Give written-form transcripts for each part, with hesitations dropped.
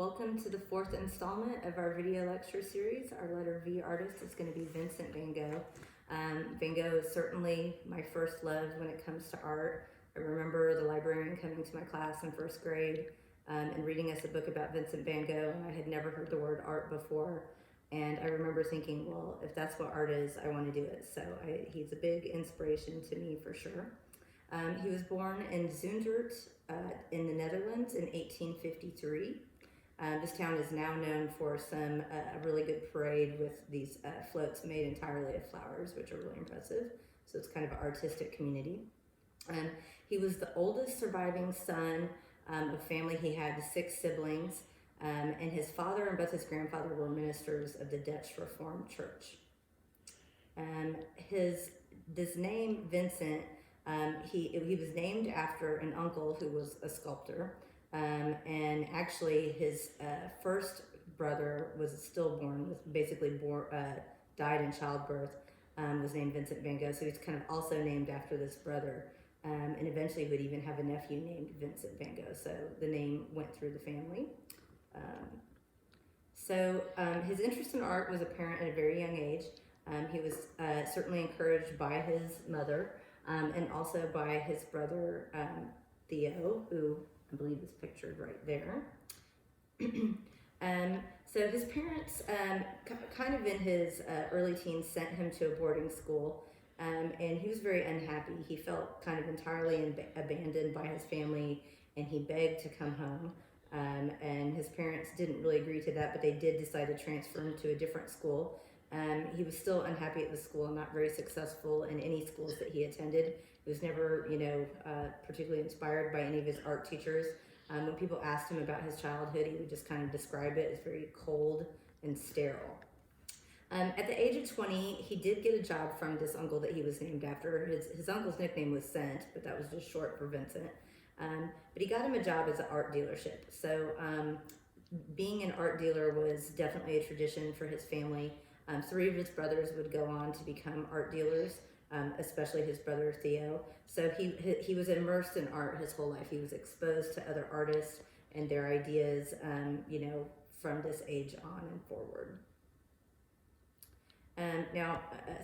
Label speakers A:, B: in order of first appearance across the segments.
A: Welcome to the fourth installment of our video lecture series. Our letter V artist is going to be Vincent van Gogh. Van Gogh is certainly my first love when it comes to art. I remember the librarian coming to my class in first grade and reading us a book about Vincent van Gogh, and I had never heard the word art before. And I remember thinking, well, if that's what art is, I want to do it. So he's a big inspiration to me for sure. He was born in Zundert in the Netherlands in 1853. This town is now known for a really good parade with these floats made entirely of flowers, which are really impressive. So it's kind of an artistic community. He was the oldest surviving son of a family. He had 6 siblings, and his father and both his grandfather were ministers of the Dutch Reformed Church. This name, Vincent, he was named after an uncle who was a sculptor. And actually his first brother was stillborn, died in childbirth, was named Vincent van Gogh. So he's kind of also named after this brother. And eventually would even have a nephew named Vincent van Gogh. So the name went through the family. His interest in art was apparent at a very young age. He was certainly encouraged by his mother and also by his brother Theo, who I believe is pictured right there. So his parents, kind of in his early teens, sent him to a boarding school, and he was very unhappy. He felt kind of entirely abandoned by his family, and he begged to come home. And his parents didn't really agree to that, but they did decide to transfer him to a different school. He was still unhappy at the school and not very successful in any schools that he attended. He was never, particularly inspired by any of his art teachers. When people asked him about his childhood, he would just kind of describe it as very cold and sterile. At the age of 20, he did get a job from this uncle that he was named after. His uncle's nickname was Cent, but that was just short for Vincent. But he got him a job as an art dealership. So being an art dealer was definitely a tradition for his family. 3 of his brothers would go on to become art dealers, especially his brother Theo. So he was immersed in art his whole life. He was exposed to other artists and their ideas, from this age on and forward.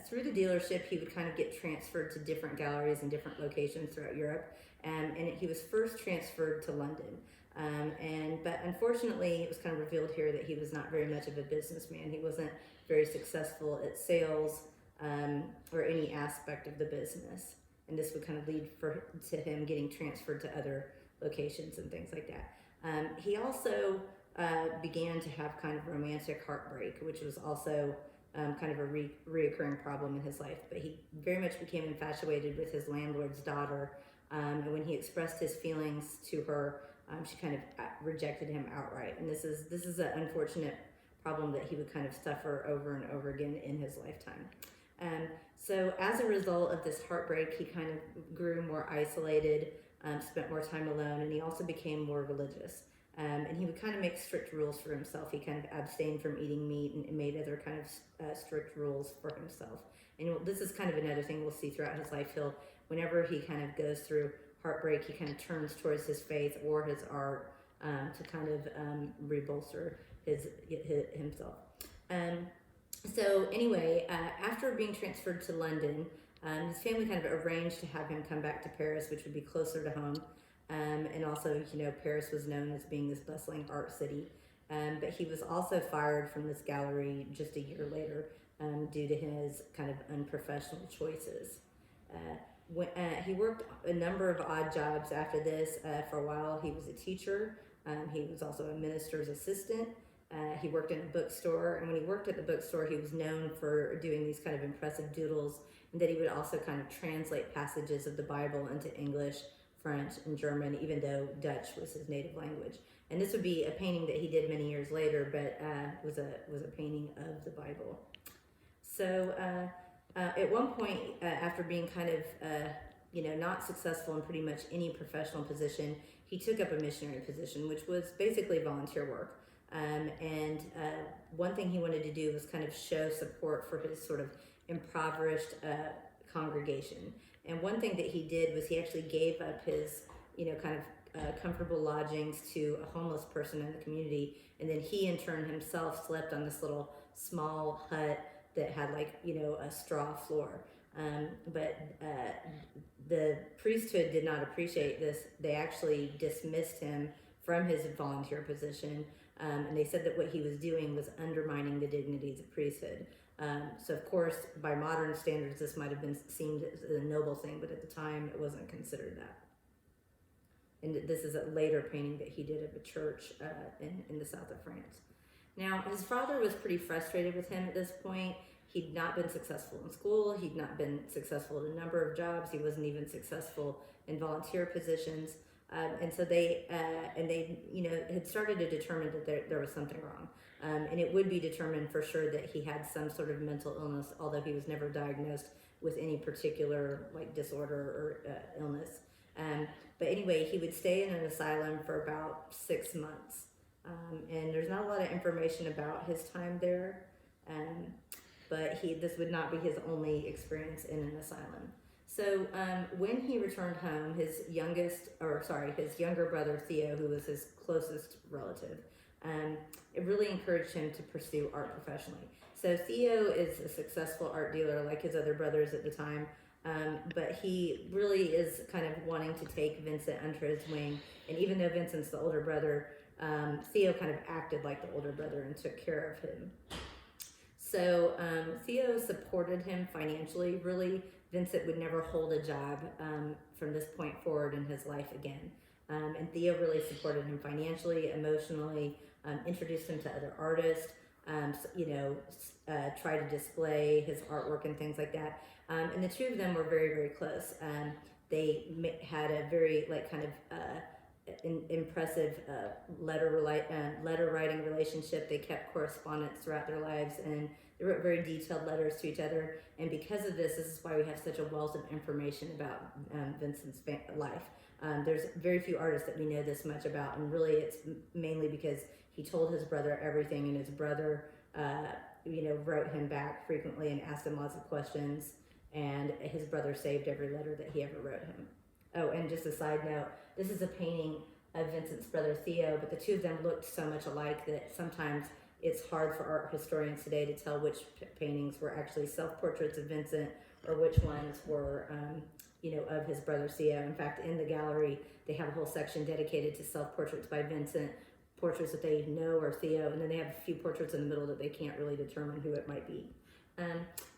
A: Through the dealership, he would kind of get transferred to different galleries and different locations throughout Europe. And he was first transferred to London. But unfortunately, it was kind of revealed here that he was not very much of a businessman. He wasn't very successful at sales or any aspect of the business. And this would kind of lead to him getting transferred to other locations and things like that. He also began to have kind of romantic heartbreak, which was also kind of a reoccurring problem in his life. But he very much became infatuated with his landlord's daughter. And when he expressed his feelings to her, she kind of rejected him outright. And this is an unfortunate problem that he would kind of suffer over and over again in his lifetime. So as a result of this heartbreak, he kind of grew more isolated, spent more time alone, and he also became more religious. And he would kind of make strict rules for himself. He kind of abstained from eating meat and made other kind of strict rules for himself. And this is kind of another thing we'll see throughout his life. Whenever he kind of goes through heartbreak, he kind of turns towards his faith or his art to kind of rebolster himself. After being transferred to London, his family kind of arranged to have him come back to Paris, which would be closer to home. And also, Paris was known as being this bustling art city. But he was also fired from this gallery just a year later due to his kind of unprofessional choices. He worked a number of odd jobs after this. For a while, he was a teacher. He was also a minister's assistant. He worked in a bookstore, and when he worked at the bookstore, he was known for doing these kind of impressive doodles, and that he would also kind of translate passages of the Bible into English, French, and German, even though Dutch was his native language. And this would be a painting that he did many years later, but was a painting of the Bible. So at one point, after being kind of not successful in pretty much any professional position, he took up a missionary position, which was basically volunteer work. One thing he wanted to do was kind of show support for his sort of impoverished congregation. And one thing that he did was he actually gave up his, kind of comfortable lodgings to a homeless person in the community, and then he in turn himself slept on this little small hut that had a straw floor. But the priesthood did not appreciate this. They actually dismissed him from his volunteer position, and they said that what he was doing was undermining the dignities of priesthood. So of course, by modern standards, this might have been seen as a noble thing, but at the time, it wasn't considered that. And this is a later painting that he did of a church in the south of France. Now, his father was pretty frustrated with him at this point. He'd not been successful in school. He'd not been successful in a number of jobs. He wasn't even successful in volunteer positions. And so they had started to determine that there was something wrong. And it would be determined for sure that he had some sort of mental illness, although he was never diagnosed with any particular disorder or illness. But anyway, he would stay in an asylum for about 6 months. And there's not a lot of information about his time there. But this would not be his only experience in an asylum. So when he returned home, his younger brother Theo, who was his closest relative, it really encouraged him to pursue art professionally. So Theo is a successful art dealer like his other brothers at the time, but he really is kind of wanting to take Vincent under his wing. And even though Vincent's the older brother, Theo kind of acted like the older brother and took care of him. So Theo supported him financially. Really, Vincent would never hold a job from this point forward in his life again. And Theo really supported him financially, emotionally, introduced him to other artists, tried to display his artwork and things like that. And the two of them were very, very close. They had a very impressive letter writing relationship. They kept correspondence throughout their lives, and they wrote very detailed letters to each other. And because of this is why we have such a wealth of information about Vincent's life. There's very few artists that we know this much about, and really it's mainly because he told his brother everything, and his brother wrote him back frequently and asked him lots of questions, and his brother saved every letter that he ever wrote him. Oh, and just a side note, this is a painting of Vincent's brother Theo, but the two of them looked so much alike that sometimes it's hard for art historians today to tell which paintings were actually self-portraits of Vincent or which ones were, of his brother Theo. In fact, in the gallery, they have a whole section dedicated to self-portraits by Vincent, portraits that they know are Theo, and then they have a few portraits in the middle that they can't really determine who it might be.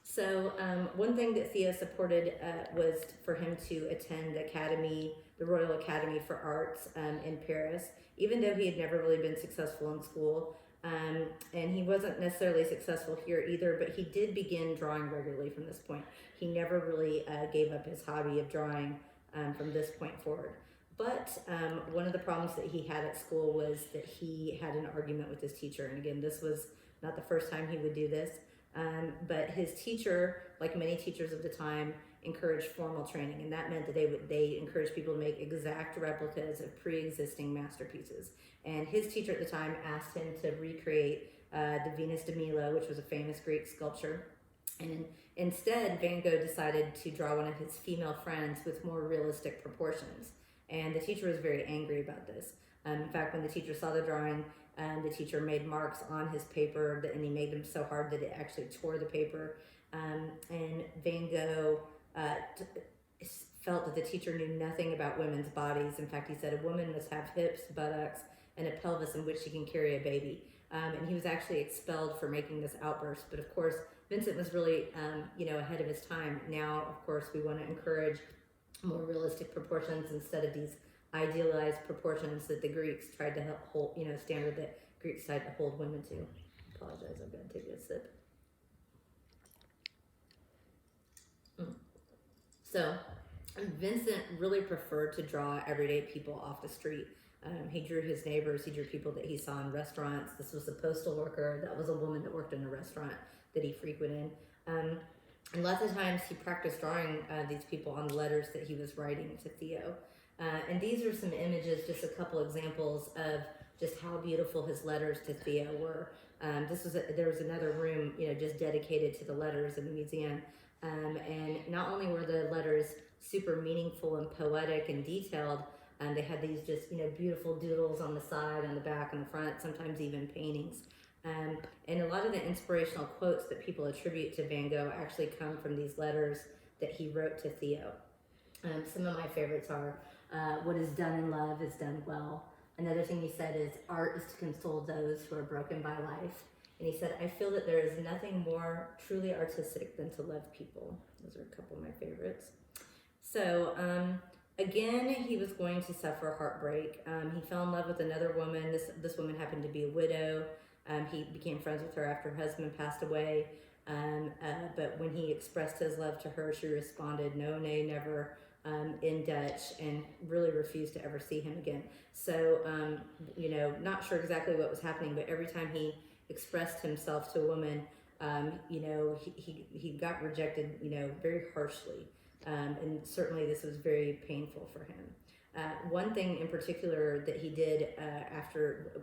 A: So one thing that Theo supported was for him to attend the Royal Academy for Arts in Paris, even though he had never really been successful in school. And he wasn't necessarily successful here either, but he did begin drawing regularly from this point. He never really gave up his hobby of drawing from this point forward. But one of the problems that he had at school was that he had an argument with his teacher. And again, this was not the first time he would do this. But his teacher, like many teachers of the time, encouraged formal training, and that meant that they encouraged people to make exact replicas of pre-existing masterpieces. And his teacher at the time asked him to recreate the Venus de Milo, which was a famous Greek sculpture. And instead, Van Gogh decided to draw one of his female friends with more realistic proportions. And the teacher was very angry about this. In fact, when the teacher saw the drawing, the teacher made marks on his paper, and he made them so hard that it actually tore the paper. And Van Gogh felt that the teacher knew nothing about women's bodies. In fact, he said a woman must have hips, buttocks, and a pelvis in which she can carry a baby. And he was actually expelled for making this outburst. But of course, Vincent was really, ahead of his time. Now, of course, we want to encourage more realistic proportions instead of these idealized proportions that the Greeks tried to hold, standard that Greeks tried to hold women to. I apologize, I've got to take a sip. So, Vincent really preferred to draw everyday people off the street. He drew his neighbors, he drew people that he saw in restaurants. This was a postal worker, that was a woman that worked in a restaurant that he frequented. And lots of times he practiced drawing these people on the letters that he was writing to Theo. And these are some images, just a couple examples of just how beautiful his letters to Theo were. There was another room, just dedicated to the letters in the museum. And not only were the letters super meaningful and poetic and detailed, They had these just, beautiful doodles on the side, on the back, on the front, sometimes even paintings. And a lot of the inspirational quotes that people attribute to Van Gogh actually come from these letters that he wrote to Theo. Some of my favorites are, what is done in love is done well. Another thing he said is, art is to console those who are broken by life. And he said, I feel that there is nothing more truly artistic than to love people. Those are a couple of my favorites. So, again, he was going to suffer heartbreak. He fell in love with another woman. This woman happened to be a widow. He became friends with her after her husband passed away. But when he expressed his love to her, she responded, no, nay, never, in Dutch, and really refused to ever see him again. So, not sure exactly what was happening, but every time he expressed himself to a woman, he got rejected, very harshly. And certainly this was very painful for him. One thing in particular that he did after,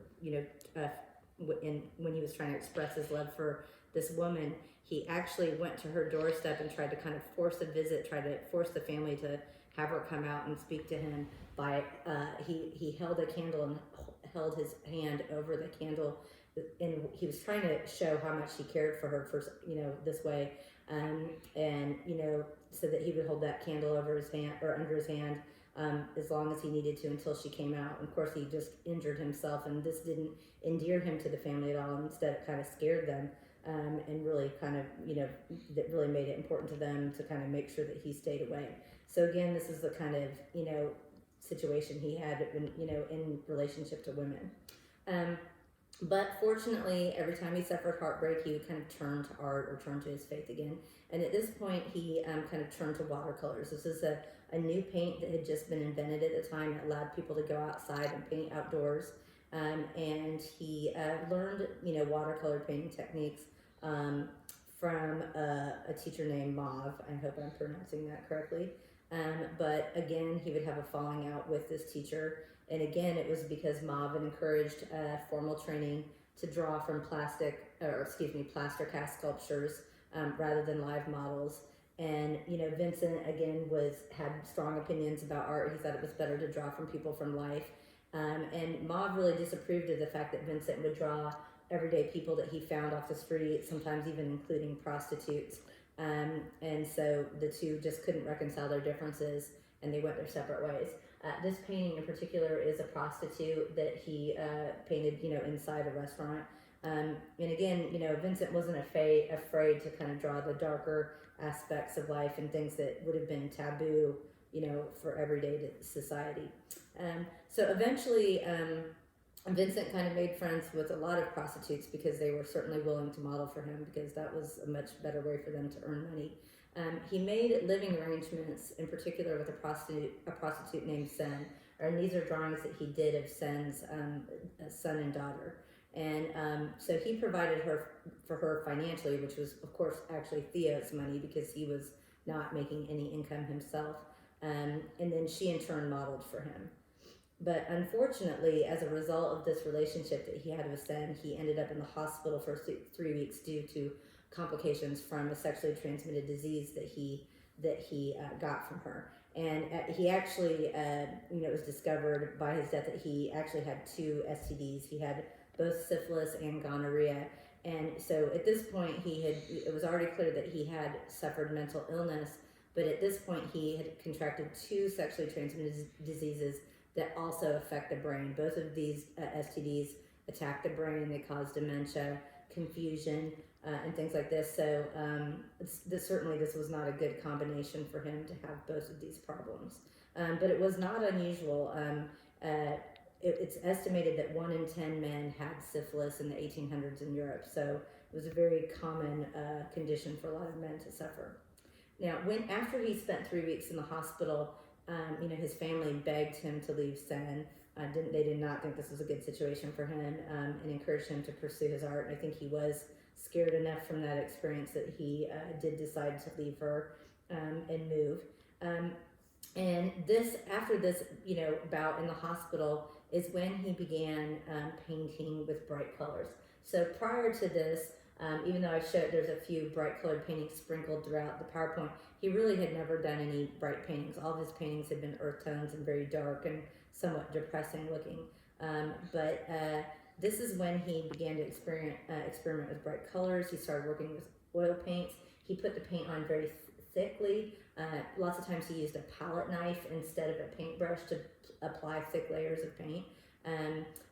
A: when he was trying to express his love for this woman, he actually went to her doorstep and tried to kind of force a visit, tried to force the family to have her come out and speak to him. He held a candle and held his hand over the candle, and he was trying to show how much he cared for her this way, so that he would hold that candle over his hand or under his hand as long as he needed to until she came out. And of course, he just injured himself, and this didn't endear him to the family at all. Instead, it kind of scared them, and really kind of, that really made it important to them to kind of make sure that he stayed away. So again, this is the kind of, situation he had, in relationship to women. But fortunately, every time he suffered heartbreak, he would kind of turn to art or turn to his faith again. And at this point, he kind of turned to watercolors. This is a new paint that had just been invented at the time. It allowed people to go outside and paint outdoors. And he learned, watercolor painting techniques from a teacher named Mauve. I hope I'm pronouncing that correctly. But again, he would have a falling out with this teacher. And again, it was because Mauve had encouraged formal training to draw from plaster cast sculptures rather than live models. And Vincent again had strong opinions about art. He thought it was better to draw from people from life. And Mauve really disapproved of the fact that Vincent would draw everyday people that he found off the street, sometimes even including prostitutes. And so the two just couldn't reconcile their differences, and they went their separate ways. This painting in particular is a prostitute that he painted, inside a restaurant. And again, Vincent wasn't afraid to kind of draw the darker aspects of life and things that would have been taboo, for everyday society. So eventually, Vincent kind of made friends with a lot of prostitutes because they were certainly willing to model for him, because that was a much better way for them to earn money. He made living arrangements, in particular with a prostitute named Sen, and these are drawings that he did of Sen's son and daughter. And so he provided for her financially, which was, of course, actually Theo's money, because he was not making any income himself. And then she in turn modeled for him. But unfortunately, as a result of this relationship that he had with Sen, he ended up in the hospital for 3 weeks due to complications from a sexually transmitted disease that he got from her. And he actually, it was discovered by his death that he actually had 2 STDs. He had both syphilis and gonorrhea. And so at this point, it was already clear that he had suffered mental illness, but at this point he had contracted 2 sexually transmitted diseases that also affect the brain. Both of these STDs attack the brain. They cause dementia, confusion, and things like this. So certainly this was not a good combination for him to have both of these problems. But it was not unusual. It's estimated that 1 in 10 men had syphilis in the 1800s in Europe. So it was a very common condition for a lot of men to suffer. Now, after he spent 3 weeks in the hospital, his family begged him to leave Sen. They did not think this was a good situation for him, and encouraged him to pursue his art. And I think he was scared enough from that experience that he did decide to leave her and move. And after this, bout in the hospital is when he began painting with bright colors. So prior to this, even though there's a few bright colored paintings sprinkled throughout the PowerPoint, he really had never done any bright paintings. All of his paintings had been earth tones and very dark and somewhat depressing looking. But this is when he began to experiment with bright colors. He started working with oil paints. He put the paint on very thickly. Lots of times he used a palette knife instead of a paintbrush to apply thick layers of paint.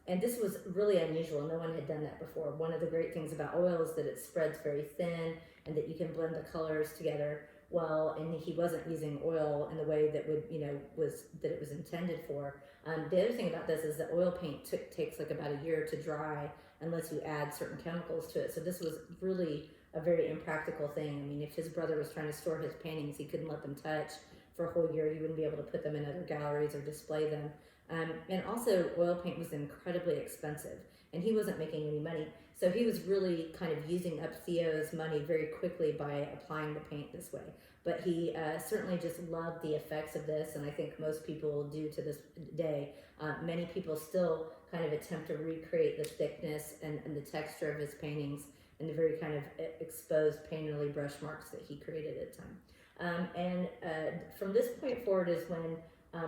A: And this was really unusual. No one had done that before. One of the great things about oil is that it spreads very thin and that you can blend the colors together well. And he wasn't using oil in the way that it was intended for. The other thing about this is that oil paint takes like about a year to dry unless you add certain chemicals to it. So this was really a very impractical thing. I mean, if his brother was trying to store his paintings, he couldn't let them touch for a whole year. He wouldn't be able to put them in other galleries or display them. And also, oil paint was incredibly expensive, and he wasn't making any money. So he was really kind of using up Theo's money very quickly by applying the paint this way. But he certainly just loved the effects of this, and I think most people do to this day. Many people still kind of attempt to recreate the thickness and the texture of his paintings and the very kind of exposed painterly brush marks that he created at the time. And from this point forward is when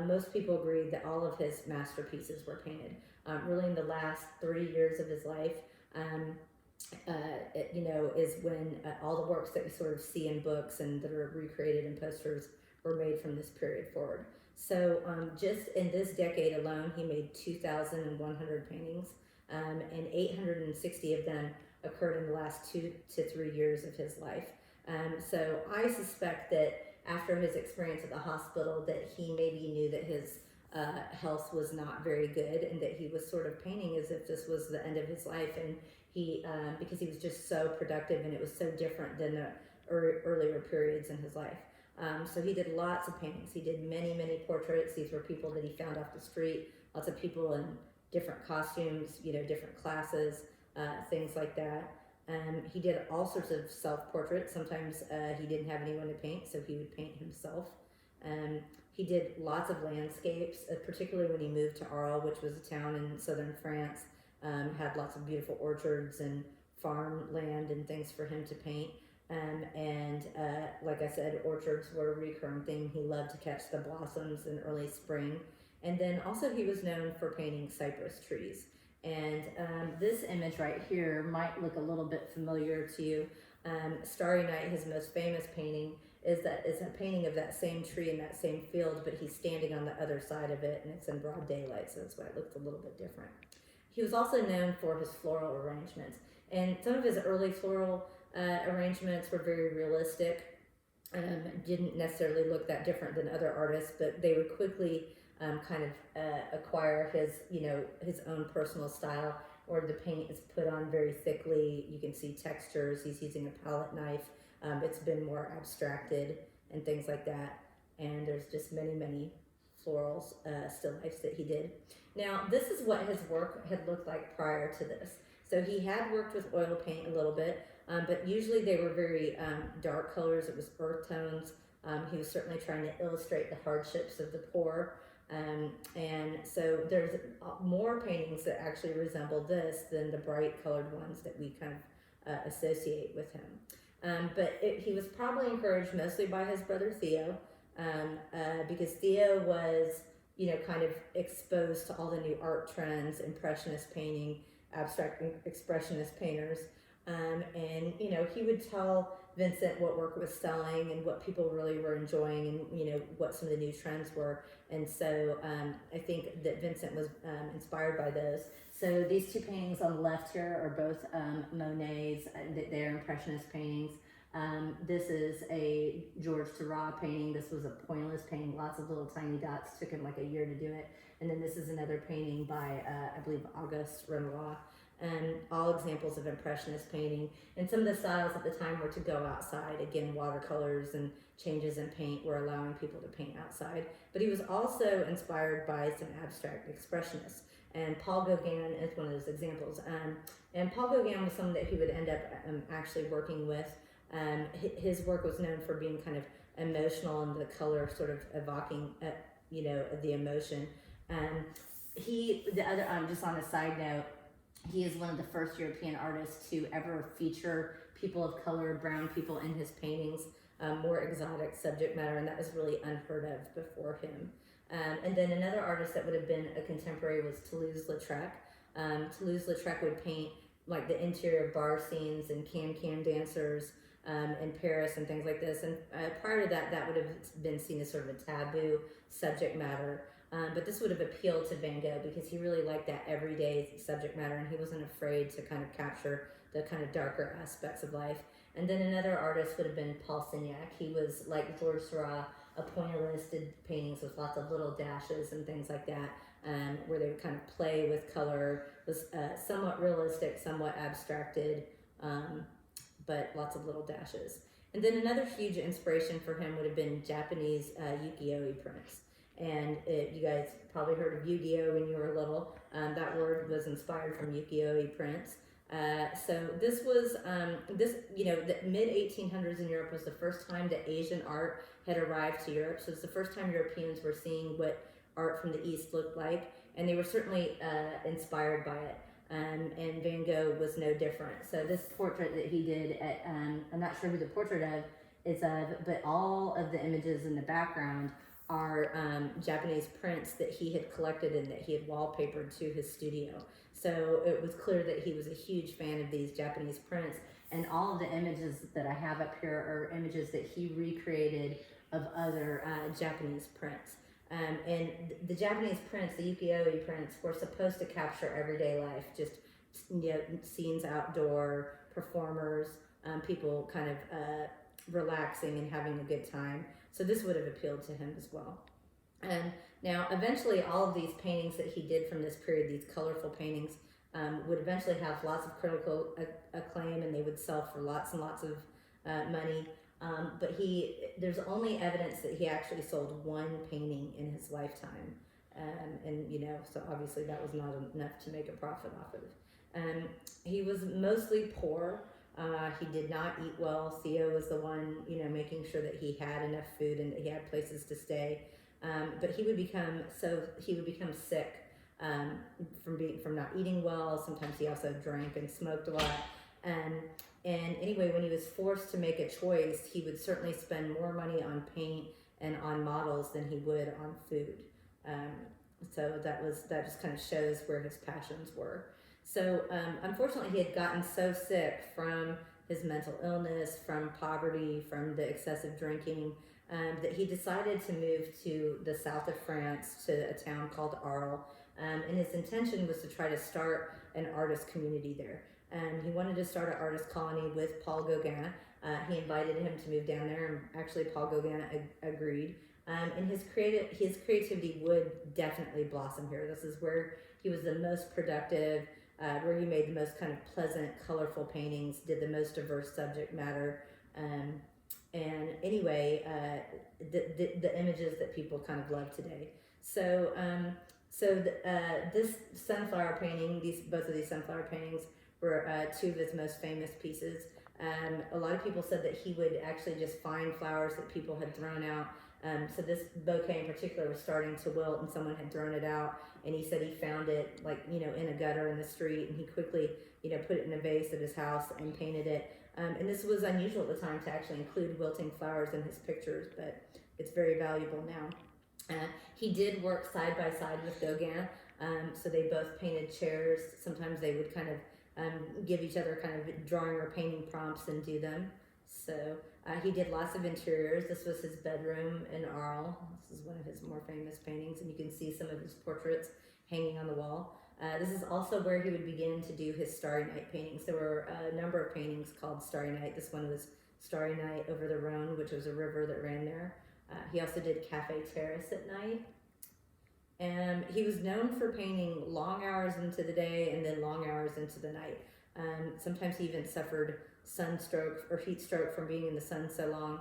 A: most people agreed that all of his masterpieces were painted. Really in the last 3 years of his life, is when all the works that we sort of see in books and that are recreated in posters were made from this period forward. So just in this decade alone, he made 2,100 paintings, and 860 of them occurred in the last 2 to 3 years of his life. So I suspect that after his experience at the hospital, that he maybe knew that his health was not very good, and that he was sort of painting as if this was the end of his life. And he, because he was just so productive, and it was so different than the earlier periods in his life. So he did lots of paintings. He did many, many portraits. These were people that he found off the street. Lots of people in different costumes, different classes, things like that. He did all sorts of self-portraits. Sometimes he didn't have anyone to paint, so he would paint himself. He did lots of landscapes, particularly when he moved to Arles, which was a town in southern France. Had lots of beautiful orchards and farmland and things for him to paint. And like I said, orchards were a recurring thing. He loved to catch the blossoms in early spring. And then also he was known for painting cypress trees. And this image right here might look a little bit familiar to you. Starry Night, his most famous painting, is a painting of that same tree in that same field, but he's standing on the other side of it, and it's in broad daylight, so that's why it looks a little bit different. He was also known for his floral arrangements, and some of his early floral arrangements were very realistic. Didn't necessarily look that different than other artists, but they would quickly acquire his own personal style, or the paint is put on very thickly. You can see textures. He's using a palette knife. It's been more abstracted and things like that. And there's just many, many florals, still lifes that he did. Now, this is what his work had looked like prior to this. So he had worked with oil paint a little bit, but usually they were very dark colors. It was earth tones. He was certainly trying to illustrate the hardships of the poor. And so there's more paintings that actually resemble this than the bright colored ones that we kind of associate with him. But he was probably encouraged mostly by his brother Theo, because Theo was, kind of exposed to all the new art trends, impressionist painting, abstract expressionist painters. And he would tell Vincent what work was selling and what people really were enjoying, and what some of the new trends were. And so I think that Vincent was inspired by those. So these two paintings on the left here are both Monet's. They're impressionist paintings. This is a Georges Seurat painting. This was a pointless painting, lots of little tiny dots. Took him like a year to do it. And then this is another painting by I believe Auguste Renoir. All examples of impressionist painting. And some of the styles at the time were to go outside. Again, watercolors and changes in paint were allowing people to paint outside. But he was also inspired by some abstract expressionists. And Paul Gauguin is one of those examples. And Paul Gauguin was someone that he would end up actually working with. His work was known for being kind of emotional, and the color sort of evoking, the emotion. Just on a side note, he is one of the first European artists to ever feature people of color, brown people, in his paintings, more exotic subject matter, and that was really unheard of before him. And then another artist that would have been a contemporary was Toulouse-Lautrec. Toulouse-Lautrec would paint like the interior bar scenes and can-can dancers in Paris and things like this. And prior to that, that would have been seen as sort of a taboo subject matter. But this would have appealed to Van Gogh because he really liked that everyday subject matter, and he wasn't afraid to kind of capture the kind of darker aspects of life. And then another artist would have been Paul Signac. He was like Georges Seurat, a pointillisted paintings with lots of little dashes and things like that, where they would kind of play with color. It was somewhat realistic, somewhat abstracted, but lots of little dashes. And then another huge inspiration for him would have been Japanese ukiyo-e prints. And you guys probably heard of Yu-Gi-Oh when you were little. That word was inspired from ukiyo-e prints. So this was, the mid 1800s in Europe was the first time that Asian art had arrived to Europe. So it's the first time Europeans were seeing what art from the East looked like, and they were certainly inspired by it. And Van Gogh was no different. So this portrait that he did at, I'm not sure who the portrait of is of, but all of the images in the background are Japanese prints that he had collected and that he had wallpapered to his studio. So it was clear that he was a huge fan of these Japanese prints, and all of the images that I have up here are images that he recreated of other Japanese prints. And the Japanese prints, the ukiyo-e prints, were supposed to capture everyday life, just scenes outdoor, performers, people kind of relaxing and having a good time. So this would have appealed to him as well. And now, eventually, all of these paintings that he did from this period, these colorful paintings, would eventually have lots of critical acclaim, and they would sell for lots and lots of money. But there's only evidence that he actually sold one painting in his lifetime. So obviously that was not enough to make a profit off of. He was mostly poor. He did not eat well. Theo was the one, making sure that he had enough food and that he had places to stay. But he would become sick from not eating well. Sometimes he also drank and smoked a lot. And anyway, when he was forced to make a choice, he would certainly spend more money on paint and on models than he would on food. So that just kind of shows where his passions were. So unfortunately, he had gotten so sick from his mental illness, from poverty, from the excessive drinking, that he decided to move to the south of France to a town called Arles. And his intention was to try to start an artist community there. He wanted to start an artist colony with Paul Gauguin. He invited him to move down there, and actually Paul Gauguin agreed. And his creativity would definitely blossom here. This is where he was the most productive, where he made the most kind of pleasant, colorful paintings, did the most diverse subject matter. And anyway, the images that people kind of love today. So this sunflower painting, both of these sunflower paintings were two of his most famous pieces. A lot of people said that he would actually just find flowers that people had thrown out. So this bouquet in particular was starting to wilt, and someone had thrown it out, and he said he found it in a gutter in the street, and he quickly put it in a vase at his house and painted it. And this was unusual at the time to actually include wilting flowers in his pictures, but it's very valuable now. He did work side by side with Gauguin, so they both painted chairs. Sometimes they would kind of give each other kind of drawing or painting prompts and do them. So he did lots of interiors. This was his bedroom in Arles. This is one of his more famous paintings, and you can see some of his portraits hanging on the wall. This is also where he would begin to do his Starry Night paintings. There were a number of paintings called Starry Night. This one was Starry Night over the Rhone, which was a river that ran there. He also did Cafe Terrace at night. And he was known for painting long hours into the day and then long hours into the night. Sometimes he even suffered sunstroke or heat stroke from being in the sun so long.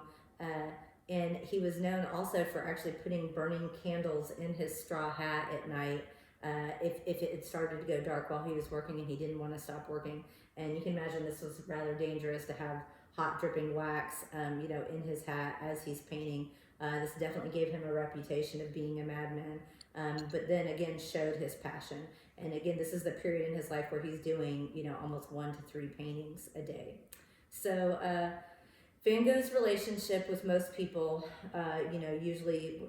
A: And he was known also for actually putting burning candles in his straw hat at night if it had started to go dark while he was working and he didn't want to stop working. And you can imagine this was rather dangerous to have hot dripping wax, in his hat as he's painting. This definitely gave him a reputation of being a madman. But then again showed his passion. And again, this is the period in his life where he's doing, almost 1 to 3 paintings a day. So Van Gogh's relationship with most people, usually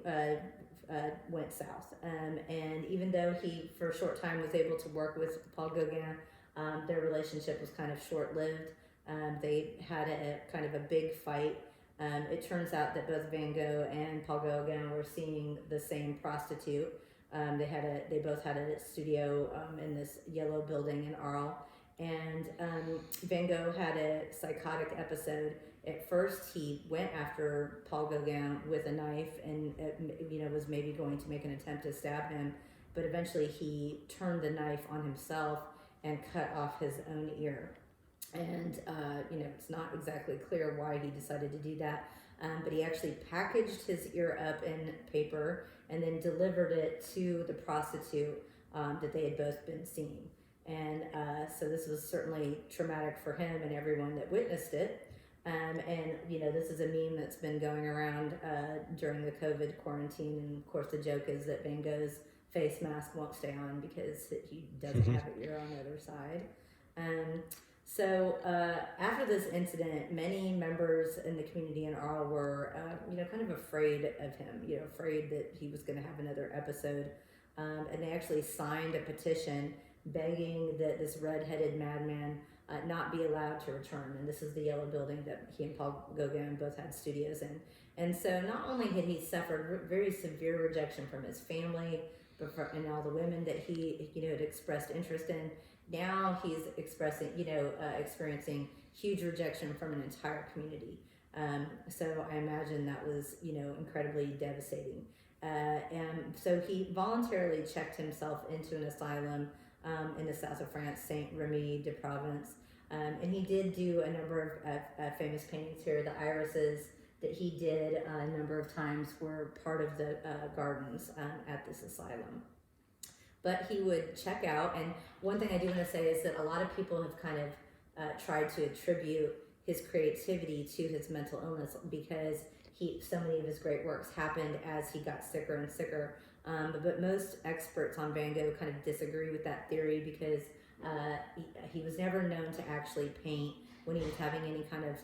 A: went south. And even though he, for a short time, was able to work with Paul Gauguin, their relationship was kind of short-lived. They had a kind of a big fight. It turns out that both Van Gogh and Paul Gauguin were seeing the same prostitute. They both had a studio in this yellow building in Arles, and Van Gogh had a psychotic episode. At first, he went after Paul Gauguin with a knife, and was maybe going to make an attempt to stab him, but eventually he turned the knife on himself and cut off his own ear. And it's not exactly clear why he decided to do that, but he actually packaged his ear up in paper and then delivered it to the prostitute that they had both been seeing. And so this was certainly traumatic for him and everyone that witnessed it. And this is a meme that's been going around during the COVID quarantine. And of course, the joke is that Van Gogh's face mask won't stay on because he doesn't have an ear on the other side. So after this incident, many members in the community in Arles were, kind of afraid of him, afraid that he was going to have another episode. And they actually signed a petition begging that this red-headed madman not be allowed to return. And this is the yellow building that he and Paul Gauguin both had studios in. And so not only had he suffered very severe rejection from his family, and all the women that he, had expressed interest in, now he's experiencing huge rejection from an entire community. So I imagine that was, incredibly devastating. And so he voluntarily checked himself into an asylum in the south of France, Saint Remy de Provence. And he did do a number of famous paintings here. The irises that he did a number of times were part of the gardens at this asylum. But he would check out, and one thing I do want to say is that a lot of people have kind of tried to attribute his creativity to his mental illness because so many of his great works happened as he got sicker and sicker. But most experts on Van Gogh kind of disagree with that theory because he was never known to actually paint when he was having any kind of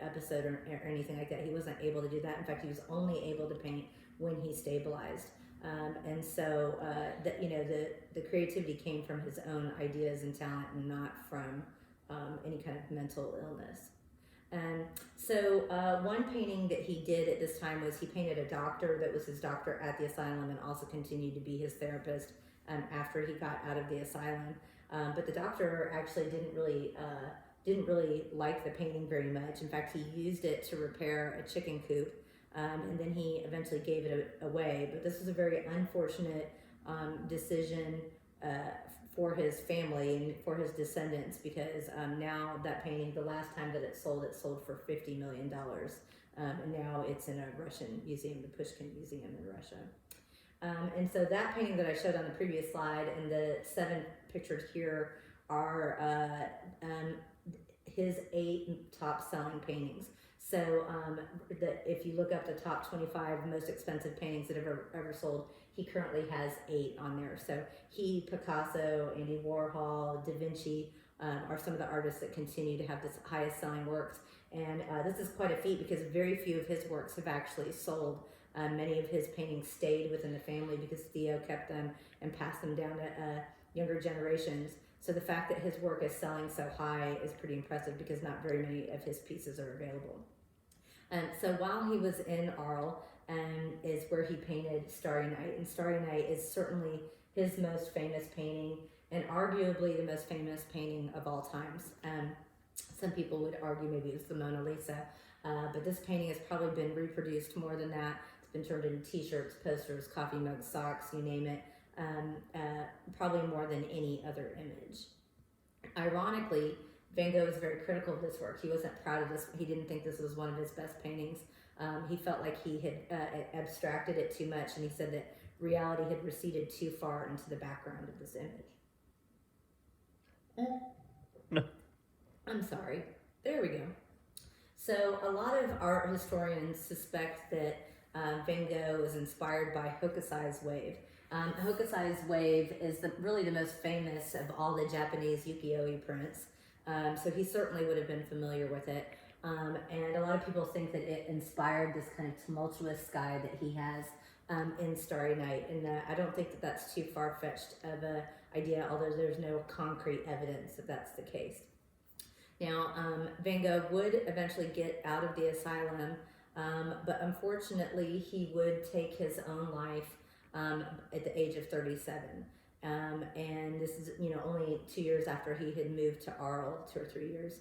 A: episode or anything like that. He wasn't able to do that. In fact, he was only able to paint when he stabilized. And so the creativity came from his own ideas and talent and not from any kind of mental illness. So one painting that he did at this time was he painted a doctor that was his doctor at the asylum and also continued to be his therapist after he got out of the asylum. But the doctor actually didn't really like the painting very much. In fact, he used it to repair a chicken coop, and then he eventually gave it away. But this was a very unfortunate decision for his family and for his descendants because now that painting, the last time that it sold for $50 million. And now it's in a Russian museum, the Pushkin Museum in Russia. And so that painting that I showed on the previous slide and the 7 pictured here are his 8 top selling paintings. So if you look up the top 25 most expensive paintings that have ever sold, he currently has 8 on there. So he, Picasso, Andy Warhol, Da Vinci are some of the artists that continue to have the highest selling works. And this is quite a feat because very few of his works have actually sold. Many of his paintings stayed within the family because Theo kept them and passed them down to younger generations. So the fact that his work is selling so high is pretty impressive because not very many of his pieces are available. So while he was in Arles, is where he painted Starry Night. And Starry Night is certainly his most famous painting and arguably the most famous painting of all times. Some people would argue maybe it was the Mona Lisa, but this painting has probably been reproduced more than that. It's been turned into t-shirts, posters, coffee mugs, socks, you name it, probably more than any other image. Ironically, Van Gogh was very critical of this work. He wasn't proud of this. He didn't think this was one of his best paintings. He felt like he had abstracted it too much, and he said that reality had receded too far into the background of this image.
B: No.
A: I'm sorry. There we go. So a lot of art historians suspect that Van Gogh was inspired by Hokusai's wave. Hokusai's wave is really the most famous of all the Japanese ukiyo-e prints. So he certainly would have been familiar with it. And a lot of people think that it inspired this kind of tumultuous sky that he has in Starry Night, and I don't think that that's too far-fetched of a idea, although there's no concrete evidence that that's the case. Now, Van Gogh would eventually get out of the asylum, but unfortunately, he would take his own life at the age of 37. And this is, only 2 years after he had moved to Arles, 2 or 3 years.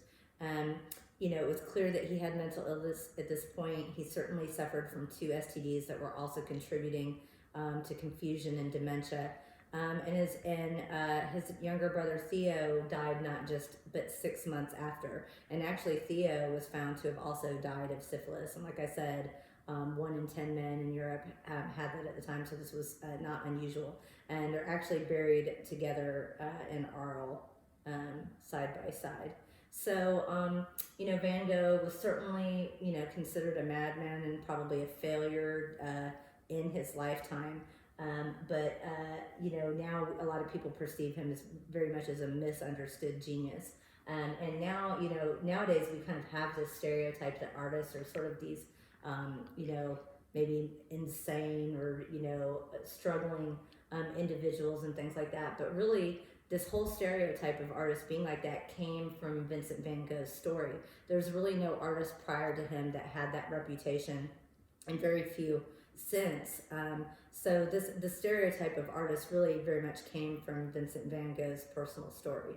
A: It was clear that he had mental illness at this point. He certainly suffered from 2 STDs that were also contributing to confusion and dementia. And his younger brother Theo died but 6 months after. And actually, Theo was found to have also died of syphilis. And like I said, 1 in 10 men in Europe had that at the time, so this was not unusual. And they're actually buried together in Arles, side by side. So, Van Gogh was certainly, considered a madman and probably a failure in his lifetime. But now a lot of people perceive him as very much as a misunderstood genius. And now, nowadays we kind of have this stereotype that artists are sort of these, maybe insane or, struggling individuals and things like that. But really, this whole stereotype of artists being like that came from Vincent van Gogh's story. There's really no artist prior to him that had that reputation, and very few since. So the stereotype of artists really very much came from Vincent van Gogh's personal story.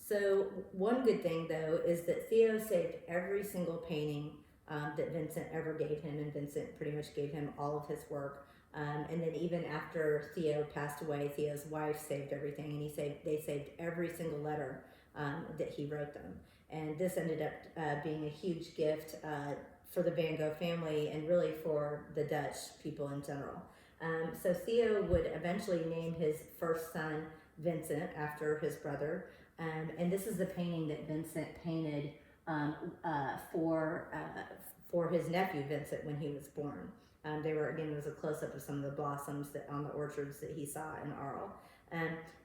A: So one good thing, though, is that Theo saved every single painting that Vincent ever gave him, and Vincent pretty much gave him all of his work. And then even after Theo passed away, Theo's wife saved everything, and they saved every single letter that he wrote them. And this ended up being a huge gift for the Van Gogh family and really for the Dutch people in general. So Theo would eventually name his first son Vincent after his brother. And this is the painting that Vincent painted for his nephew Vincent when he was born. There was a close-up of some of the blossoms on the orchards that he saw in Arles.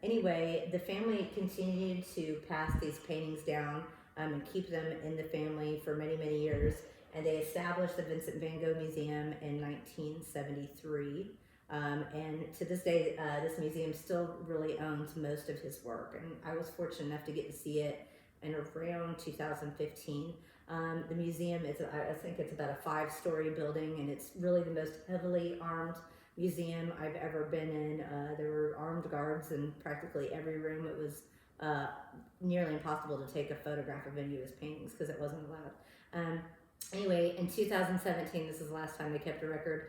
A: Anyway, the family continued to pass these paintings down and keep them in the family for many, many years. And they established the Vincent van Gogh Museum in 1973. And to this day, this museum still really owns most of his work. And I was fortunate enough to get to see it in around 2015. The museum I think it's about a 5-story building, and it's really the most heavily armed museum I've ever been in. There were armed guards in practically every room. It was nearly impossible to take a photograph of any of his paintings because it wasn't allowed. Anyway, in 2017, this is the last time they kept a record,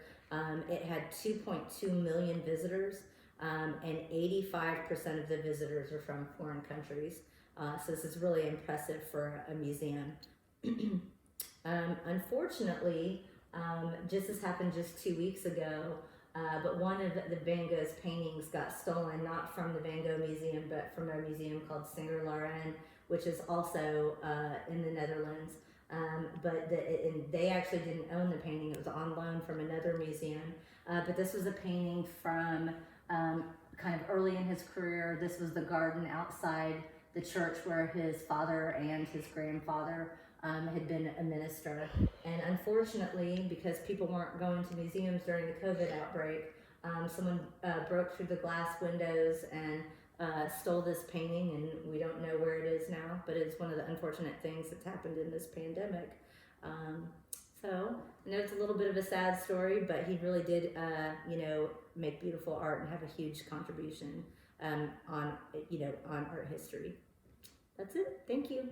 A: it had 2.2 million visitors, and 85% of the visitors are from foreign countries. So this is really impressive for a museum. Unfortunately, this happened just 2 weeks ago, but one of the Van Gogh's paintings got stolen, not from the Van Gogh Museum, but from a museum called Singer Laren, which is also in the Netherlands. But they actually didn't own the painting. It was on loan from another museum. But this was a painting from kind of early in his career. This was the garden outside the church where his father and his grandfather had been a minister. And unfortunately, because people weren't going to museums during the COVID outbreak, someone broke through the glass windows and stole this painting, and we don't know where it is now, but it's one of the unfortunate things that's happened in this pandemic. So I know it's a little bit of a sad story, but he really did, make beautiful art and have a huge contribution on art history. That's it. Thank you.